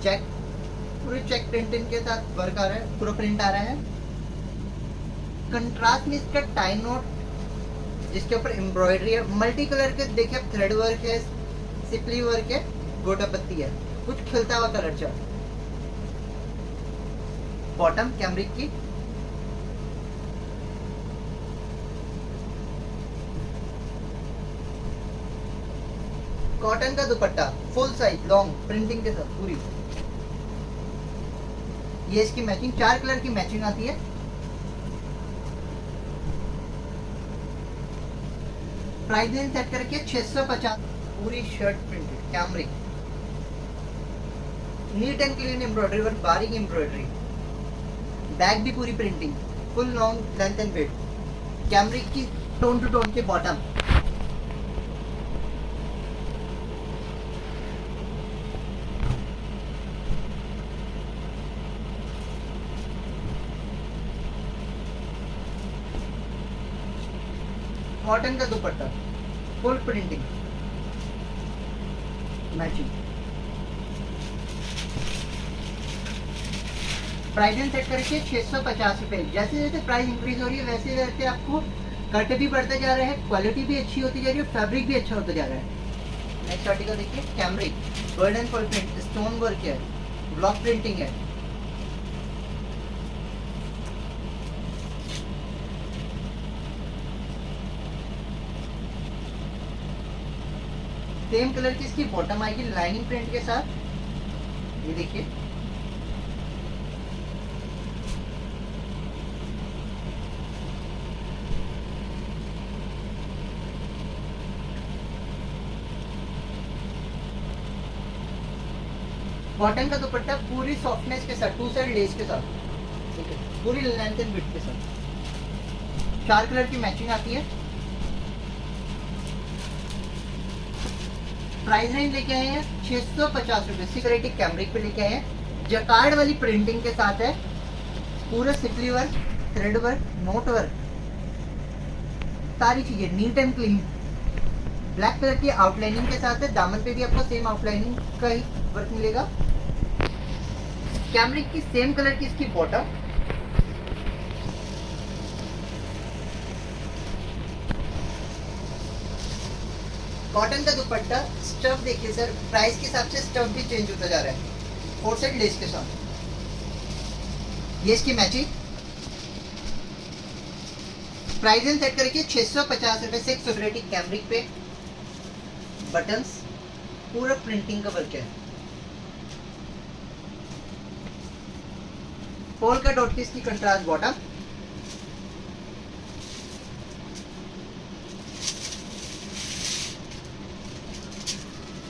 चेक, पूरे चेक प्रिंटिंग के साथ वर्क आ रहा है, पूरा प्रिंट आ रहा है। कंट्रास्ट में इसका टाई नॉट, जिसके ऊपर एम्ब्रॉयडरी है। मल्टी कलर के देखिए, थ्रेड वर्क है, सिपली वर्क है, गोटा पत्ती है, कुछ खिलता हुआ कलर चार्ट। बॉटम कैमरिक की, कॉटन का दुपट्टा फुल साइज लॉन्ग प्रिंटिंग के साथ पूरी। ये इसकी मैचिंग, 4 कलर की मैचिंग आती है। प्राइस रेंज सेट करके 650। पूरी shirt printed cambric, NEET and clean embroidery work, बारीक एम्ब्रॉयडरी। बैक भी पूरी printing, full long length and width. Cambric की टोन टू टोन के बॉटम। कॉटन का दुपट्टा, full printing matching. Price set करके 650 रुपए। जैसे जैसे प्राइस इंक्रीज हो रही है वैसे वैसे आपको कट भी बढ़ते जा रहे हैं, क्वालिटी भी अच्छी होती जा रही है, फैब्रिक भी अच्छा होता जा रहा है। नेक्स्ट आर्टिकल देखिए, cambric golden full print, stone work है, ब्लॉक प्रिंटिंग है। सेम कलर की इसकी बॉटम आएगी लाइनिंग प्रिंट के साथ। ये देखिए, कॉटन का दुपट्टा पूरी सॉफ्टनेस के साथ, 2 साइड लेस के साथ, ठीक है, पूरी लेंथ एंड विड्थ के साथ। 4 कलर की मैचिंग आती है। प्राइस रेंज लेके आए हैं 650 रुपए। सिक्योरिटी कैमरिक पे लेके आए हैं, जकार्ड वाली प्रिंटिंग के साथ है, पूरा सिपली work, thread work, knot work, सारी चीजें neat and clean. Black colour की आउटलाइनिंग के साथ है, दामन पे भी आपको सेम आउटलाइनिंग का ही वर्क मिलेगा। कैमरिक की सेम कलर की इसकी बॉटम, कॉटन का दुपट्टा। स्टफ देखिए सर, प्राइस के हिसाब से स्टफ भी चेंज होता जा रहा है। 4 साइड लेस के साथ ये इसकी मैचिंग। प्राइस एंड सेट करके 650 रुपए से। सिक्योरिटी कैमरिक पे बटन्स, पूरा प्रिंटिंग का वर्क है। पोल्का डॉट की इसकी कंट्रास्ट बॉटम,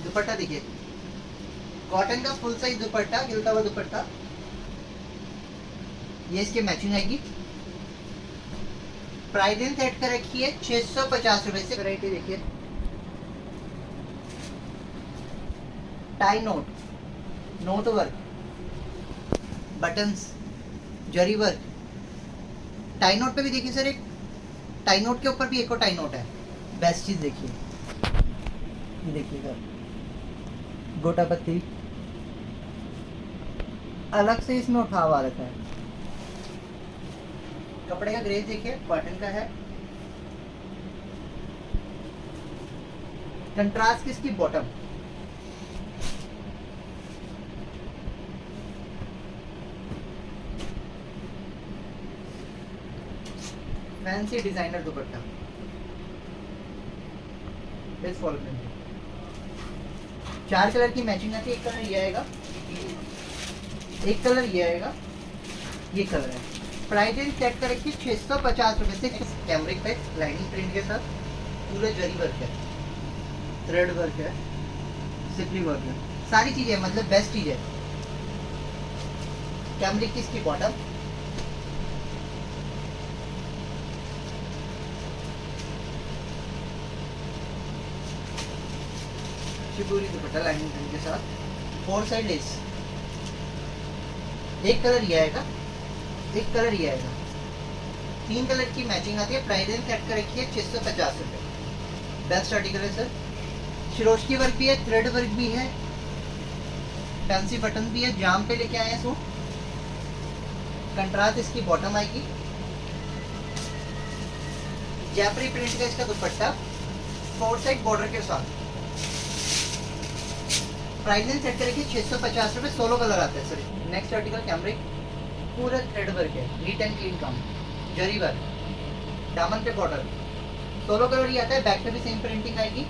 दुपट्टा देखिए, कॉटन का फुल साइज दुपट्टा, गिलता हुआ दुपट्टा। ये इसकी मैचिंग आएगी। प्राइस इन सेट कर रखी है 650 रुपए से। वैरायटी देखिए, tie knot, knot work, buttons, zari work. Tie knot पे भी देखिए सर, एक टाई नोट के ऊपर भी एक और टाई नोट है। बेस्ट चीज देखिए, ये देखिए सर, गोटा पत्ती अलग से इसमें उठा हुआ रखा है। कपड़े का ग्रेज देखिए, कॉटन का है। कंट्रास्ट की इसकी बॉटम, फैंसी डिजाइनर दुपट्टा, इस फॉल प्रिंट। 4 कलर की मैचिंग आती है। एक कलर ये आएगा, एक कलर ये आएगा, ये कलर है। प्राइस रेंज सेट कर रखी 650 रुपए से। कैमरिक पे लाइनिंग प्रिंट के साथ, पूरा जरी वर्क है, थ्रेड वर्क है, सिपली वर्क है, सारी चीजें, मतलब बेस्ट चीज है। कैमरिक की इसकी बॉटम, पूरी दुपट्टा लाइनिंग प्रिंट के साथ, 4 साइड लेस। एक कलर ये आएगा, एक कलर ये आएगा, 3 कलर की मैचिंग आती है। प्राइस रेंज सेट कर रखी है 650 रुपए। बेस्ट आर्टिकल है सर। शिरोशकी वर्क भी है, थ्रेड वर्क भी है, फैंसी बटन भी है। जाम पे लेके आए हैं सूट। कंट्रास्ट इसकी बॉटम आएगी, जैपरी प्रिंट का इसका दुपट्टा, 4 साइड बॉर्डर के साथ। प्राइस रेंज सेट करेगी 650 रुपए। 16 कलर आते हैं सर। नेक्स्ट आर्टिकल कैमरिक, पूरा थ्रेड वर्क है, नीट एंड क्लीन काम, जरी वर्क, दामन पे बॉर्डर, 16 कलर ही आता है। बैक पे भी सेम प्रिंटिंग आएगी,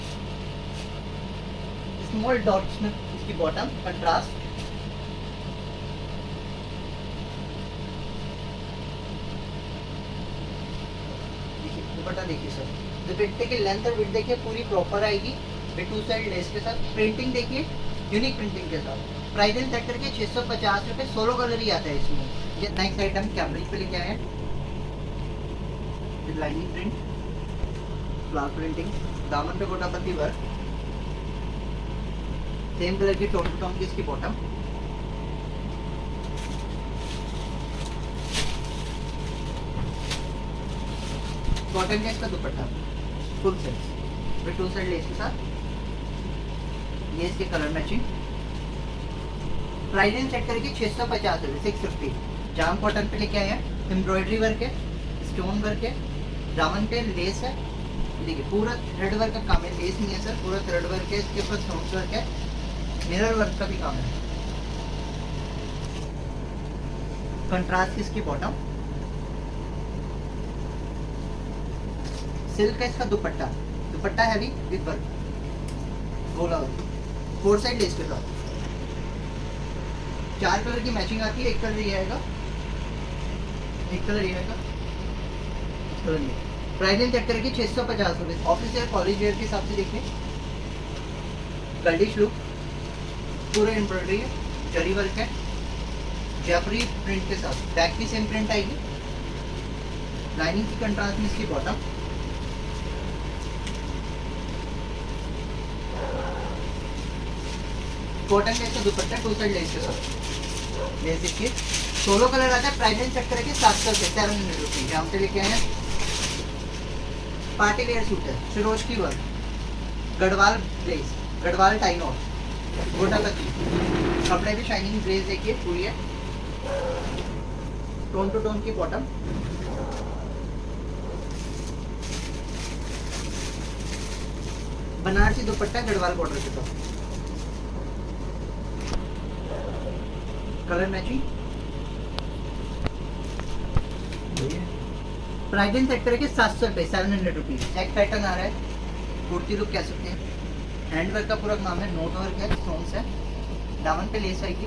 स्मॉल डॉट्स में इसकी बॉटम, कंट्रास्ट। देखिए दुपट्टा देखिए सर, दुपट्टे की लेंथ और विड्थ देखिए, पूरी प्रॉपर आएगी। 2 साइड लेस के साथ। प्रिंटिंग देखिए, यूनिक प्रिंटिंग के साथ। प्राइस रेंज सेट करके 650 रुपए। 16 कलर ही आता है इसमें। ये नेक्स्ट आइटम कैमरिक पे लेके आए हैं, लाइनिंग प्रिंट, फ्लावर प्रिंटिंग, दामन पे गोटापत्ती वर्क, सेम कलर की टोन टू टोन की इसकी बॉटम, कॉटन का इसका दुपट्टा, full set with 2 side lace के साथ। ये इसके colour matching. Price range set करके 650 रुपए, 650। जाम कॉटन पे लेके आए हैं, एम्ब्रॉयडरी वर्क है, स्टोन वर्क है, दामन पे लेस है। देखिए पूरा थ्रेड वर्क का काम है, लेस नहीं है सर, पूरा थ्रेड वर्क है। इसके ऊपर स्टोन वर्क है, मिरर वर्क का भी काम है। कंट्रास्ट की इसकी बॉटम, सिल्क का इसका दुपट्टा, दुपट्टा हैवी विद वर्क, गोला 4 साइड लेस के साथ। 4 कलर की मैचिंग आती है। एक कलर ये आएगा, एक कलर ये आएगा, कलर ये। प्राइस चेक करेंगे 650 रुपये। ऑफिस या कॉलेज वेयर के हिसाब से देखिए, गर्लिश लुक, पूरा एम्ब्रॉयडरी है, जरी वर्क है, जैपरी प्रिंट के साथ। बैक भी सेम प्रिंट आएगी, लाइनिंग की कंट्रास्ट में इसकी बॉटम, कॉटन का इसका दुपट्टा 2 साइड लेस के साथ। लेस देखिए, 16 कलर आता है। प्राइस चेक करेंगे 700 रुपये, 700 रुपीज। यहाँ पे लेके आए हैं पार्टी वेयर सूट है, फिरोज की work, Gadwal glaze, Gadwal tie knot, गोटा तक। कपड़े भी शाइनिंग ग्लेज देखिए पूरी है, टोन टू टोन की बॉटम, बनारसी दुपट्टा गढ़वाल बॉर्डर के साथ, कलर मैचिंग। प्राइस सेट करेंगे 700 रुपये, 700 रुपीज। चेक पैटर्न आ रहा है, कुर्ती लुक कह सकते हैं। हैंड वर्क का पूरा काम है, नोट वर्क है, स्टोन्स है, दामन पे लेस आएगी।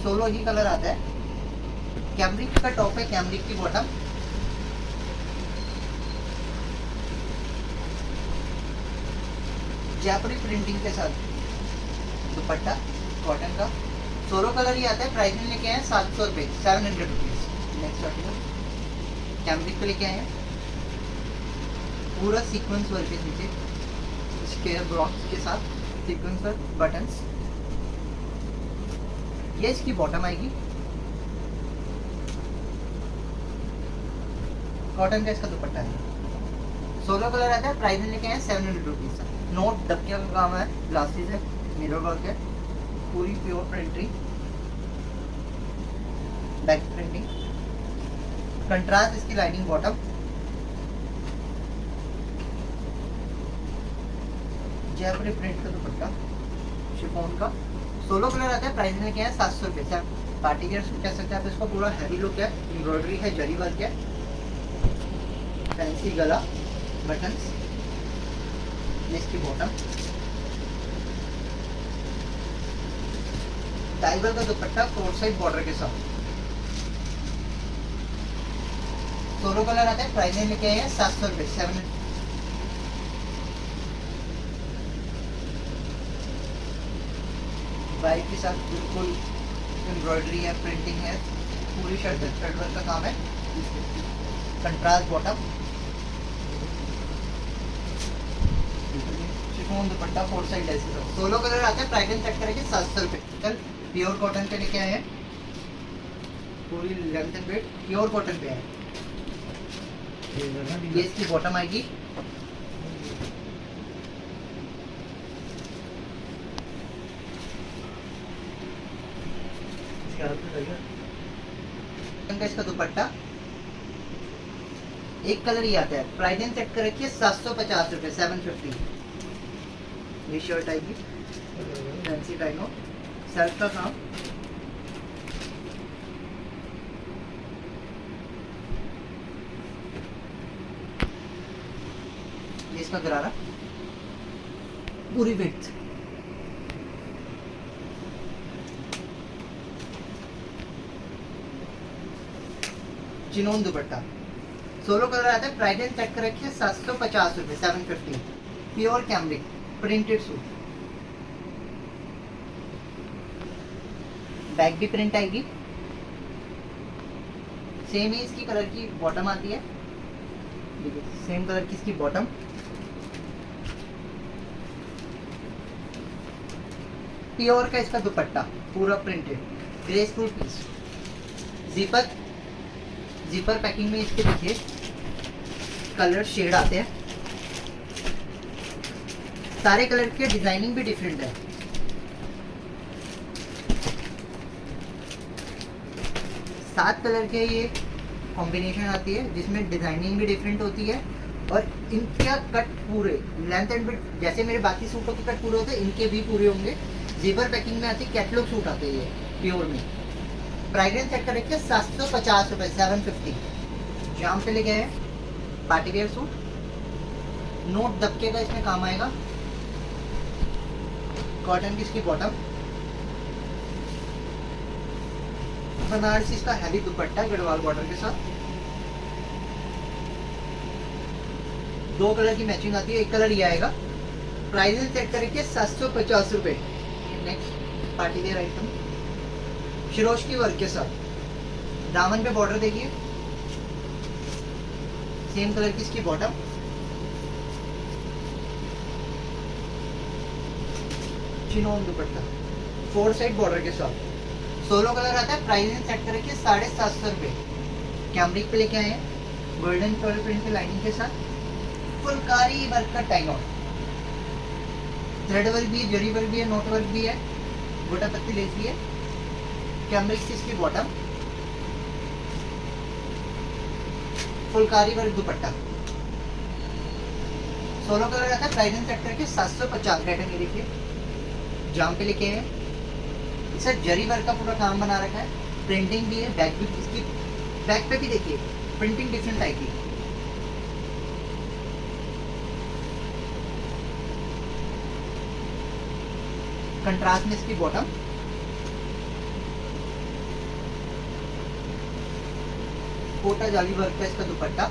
16 ही कलर आता है। कैमरिक का टॉप है, कैमरिक की बॉटम, जयपुरी प्रिंटिंग के साथ दुपट्टा कॉटन का। 16 कलर ही आता है। प्राइस में लेके आए 700 रुपये, 700 रुपीज। नेक्स्ट आर्टिकल कैमरिक पे लेके आए हैं, पूरा सीक्वेंस वर्क है नीचे, स्क्वायर ब्लॉक्स के साथ सीक्वेंस वर्क, बटन्स। ये इसकी बॉटम आएगी, कॉटन का इसका दुपट्टा है। 16 कलर आता है। प्राइस में लेके आए 700 रुपीज। नोट दबके का काम है, ग्लासेस है, मिरर वर्क है, पूरी pure printing, back printing, contrast इसकी लाइनिंग बॉटम, जयपुरी प्रिंट का दुपट्टा, शिफॉन का। 16 कलर आता है। प्राइस में क्या है 700 रुपये। पार्टी वेयर कह सकते हैं आप इसको। पूरा हैवी लुक है, एम्ब्रॉयडरी है, जरी वर्क है, फैंसी गला, बटन्स, इसकी बॉटम, टाइगर का दुपट्टा 4 साइड बॉर्डर के साथ। 16 कलर आता है। प्राइस लेके आए हैं 700 रुपये, 700। वाइट के साथ बिल्कुल एम्ब्रॉयडरी है, प्रिंटिंग है, पूरी शर्ट वर्क का काम है, कंट्रास्ट बॉटम, शिफॉन दुपट्टा 4 साइड ऐसे। 16 कलर आता है। प्राइस चेक करेंगे 700 रुपये। कल प्योर कॉटन पे लेके आए हैं, पूरी length and wait pure cotton पे है। ये इसकी बॉटम आएगी, इसका दुपट्टा। एक कलर ही आता है। प्राइस चेक कर रखिए 750 रुपये, 750। ये शर्ट आएगी, फैंसी टाइनो, सेल्फ का काम, इसका गरारा, पूरी विड्थ, चिनोन दुपट्टा। 16 कलर आता है। प्राइस चेक कर रखिए 750 रुपये, 750। Pure cambric printed suit, back भी प्रिंट आएगी, सेम ही इसकी कलर की बॉटम आती है, देखिए सेम कलर की इसकी बॉटम, प्योर का इसका दुपट्टा पूरा प्रिंटेड, ग्रेसफुल पीस। जीपर पैकिंग में इसके देखिए कलर शेड आते हैं, सारे कलर के डिजाइनिंग भी डिफरेंट है। सात कलर के ये कॉम्बिनेशन आती है जिसमें डिजाइनिंग भी डिफरेंट होती है और इनका कट पूरे लेंथ एंड विड्थ, जैसे मेरे बाकी सूटों के कट पूरे होते हैं इनके भी पूरे होंगे। जीवर पैकिंग में आती है, कैटलॉग सूट आते हैं ये प्योर में। प्राइस चेक कर रखिए 750 रुपये, 750। जाम पे ले गए पार्टी वेयर सूट, नोट दबके का इसमें काम आएगा, कॉटन की इसकी बॉटम, बनारसी इसका हैवी दुपट्टा गढ़वाल बॉर्डर के साथ। 2 कलर की मैचिंग आती है, एक कलर ये आएगा। प्राइस चेक करेंगे 750 रुपए। नेक्स्ट पार्टी वेयर आइटम शिरोश की वर्क के साथ, दामन पे बॉर्डर देखिए, सेम कलर की इसकी बॉटम, चिनोन दुपट्टा, 4 साइड बॉर्डर के साथ। 16 कलर आता है। प्राइस सेट करके 750 रुपए। कैमरिक पे लेके आए हैं गोल्डन फ्लोरल प्रिंट की लाइनिंग के साथ, फुलकारी वर्क का टैग आउट, थ्रेड वर्क भी है, जरी वर्क भी है, नोट वर्क भी है, गोटा पत्ती लेस भी है। कैमरिक की इसकी बॉटम, फुलकारी वर्क दुपट्टा। 16 कलर आता है। प्राइस सेट करके 750। पैटर्न ये देखिए, जाम पे लेके हैं, सर जरी वर्क का पूरा काम बना रखा है, प्रिंटिंग भी है, बैक भी इसकी, बैक पे भी देखिए प्रिंटिंग डिफरेंट टाइप की। कंट्रास्ट में इसकी बॉटम, कोटा जाली वर्क का इसका दुपट्टा।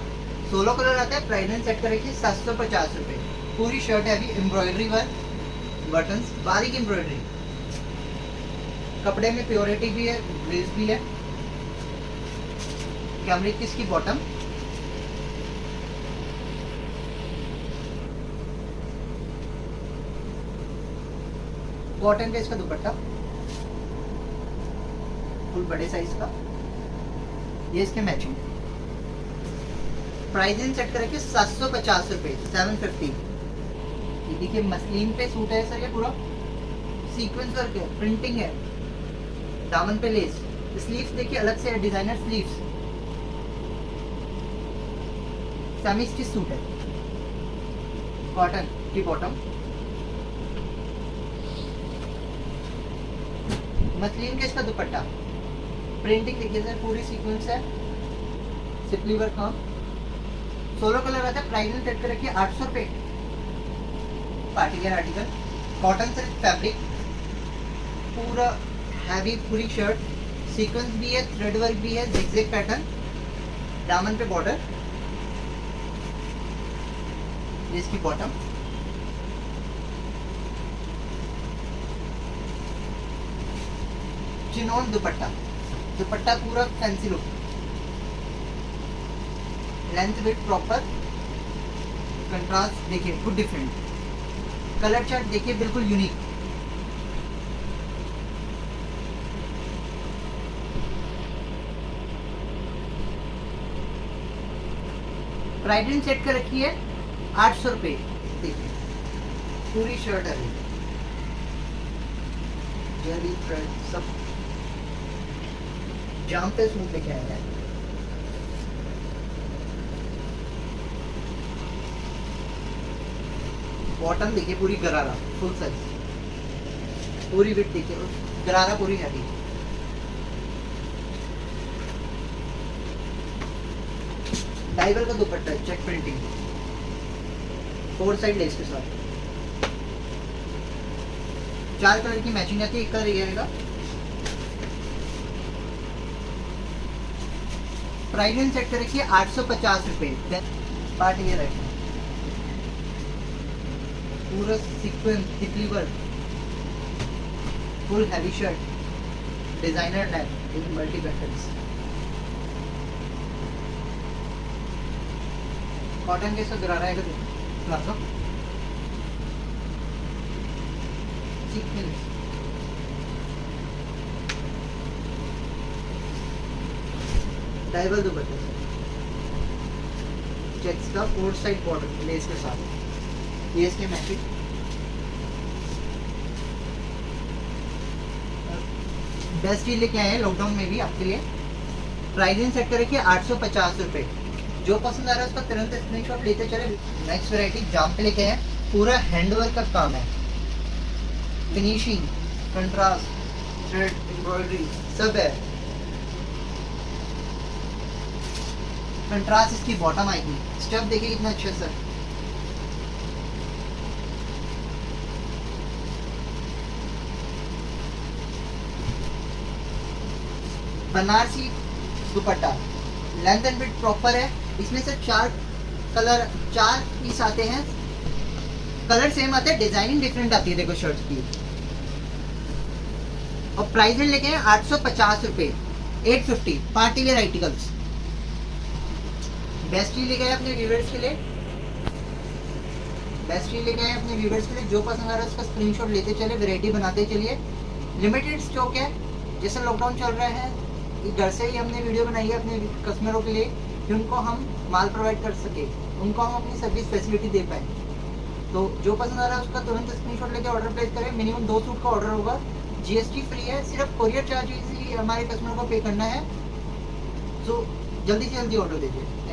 16 कलर आता है। प्राइस सेट करेंगे 750 रुपए। पूरी शर्ट है अभी एम्ब्रॉयडरी वर्क, बटन्स, बारीक एम्ब्रॉयडरी, कपड़े में प्योरिटी भी है, ग्लेज भी है। कैमरिक की इसकी बॉटम, कॉटन का इसका दुपट्टा, फुल बड़े साइज का, ये इसके मैचिंग। प्राइस सेट करेंगे 750 रुपए, 750। ये देखिए मसलिन पे सूट है सर, ये पूरा सीक्वेंस वर्क है, प्रिंटिंग है, दामन पे लेस, स्लीव्स देखिए अलग से है, designer sleeves, semi stitch suit है, कॉटन की बॉटम, मसलिन का इसका दुपट्टा, प्रिंटिंग देखिए सर पूरी सीक्वेंस है, सिपली वर्क काम। 16 कलर आता है। प्राइस सेट कर रखिए 800 रुपए। Party wear article, cotton silk fabric, पूरा हैवी पूरी शर्ट, सीक्वेंस भी है, थ्रेड वर्क भी है, जिगजैग पैटर्न, दामन पे बॉर्डर, इसकी बॉटम, चिनोन दुपट्टा, दुपट्टा पूरा fancy look, length with proper, contrast देखिए गुड डिफरेंट, कलर चार्ट देखिए बिल्कुल यूनिक। प्राइस सेट कर रखी है 800 रुपए। देखिए पूरी शर्ट है, जरी थ्रेड सब जाम पे सूट लेके आए हैं। बॉटम देखिए पूरी गरारा फुल साइज, पूरी विड्थ देखिए, गरारा पूरी हैवी, डाइवर का दुपट्टा चेक प्रिंटिंग, 4 साइड लेस के साथ, 4 कलर की मैचिंग आती है, एक कलर ये रहेगा। प्राइस सेट कर रखिए 850 रुपए। पार्टी वेयर है, पूरा सीक्वेंस तितली work, full heavy shirt, designer neck with multi patterns, cotton के साथ गरारा है प्लाजो, सीक्वेंस, डाइवर दुपट्टे से, चेक्स का 4 साइड बॉर्डर लेस के साथ, ये इसके मैचिंग। बेस्ट डील लेके आए हैं लॉकडाउन में भी आपके लिए। प्राइस सेट कर रखिए 850 रुपए। जो पसंद आ रहा है उसका तुरंत स्क्रीनशॉट लेते चले। नेक्स्ट वैरायटी जाम पे लेके आए हैं, पूरा हैंडवर्क का काम है, फिनिशिंग, कंट्रास्ट, थ्रेड, एम्ब्रॉयडरी सब है। कंट्रास्ट इसकी बॉटम आएगी, स्टेप देखिए कितना अच्छा sir, Banarasi dupatta, length and width proper है। इसमें से 4 पीस आते हैं, कलर सेम आते हैं, डिजाइनिंग डिफरेंट आती है। देखो शर्ट की, और प्राइस में लेके हैं 850 रुपए, 850 पार्टी वेयर आर्टिकल्स। बेस्ट ही लेके आए अपने व्यूअर्स के लिए, बेस्ट ही लेके आए अपने व्यूअर्स के लिए। जो पसंद आ रहा है उसका स्क्रीनशॉट लेते चले, वैरायटी बनाते चलिए। लिमिटेड स्टॉक है, जैसे लॉकडाउन चल रहा है, घर से ही हमने वीडियो बनाई है अपने कस्टमरों के लिए कि उनको हम माल प्रोवाइड कर सके, उनको हम अपनी सर्विस फैसिलिटी दे पाए। तो जो पसंद आ रहा है उसका तुरंत स्क्रीनशॉट लेके ऑर्डर प्लेस करें। मिनिमम 2 सूट का ऑर्डर होगा, जीएसटी फ्री है, सिर्फ कोरियर चार्जेस ही हमारे कस्टमर को पे करना है। तो जल्दी से जल्दी ऑर्डर दीजिए।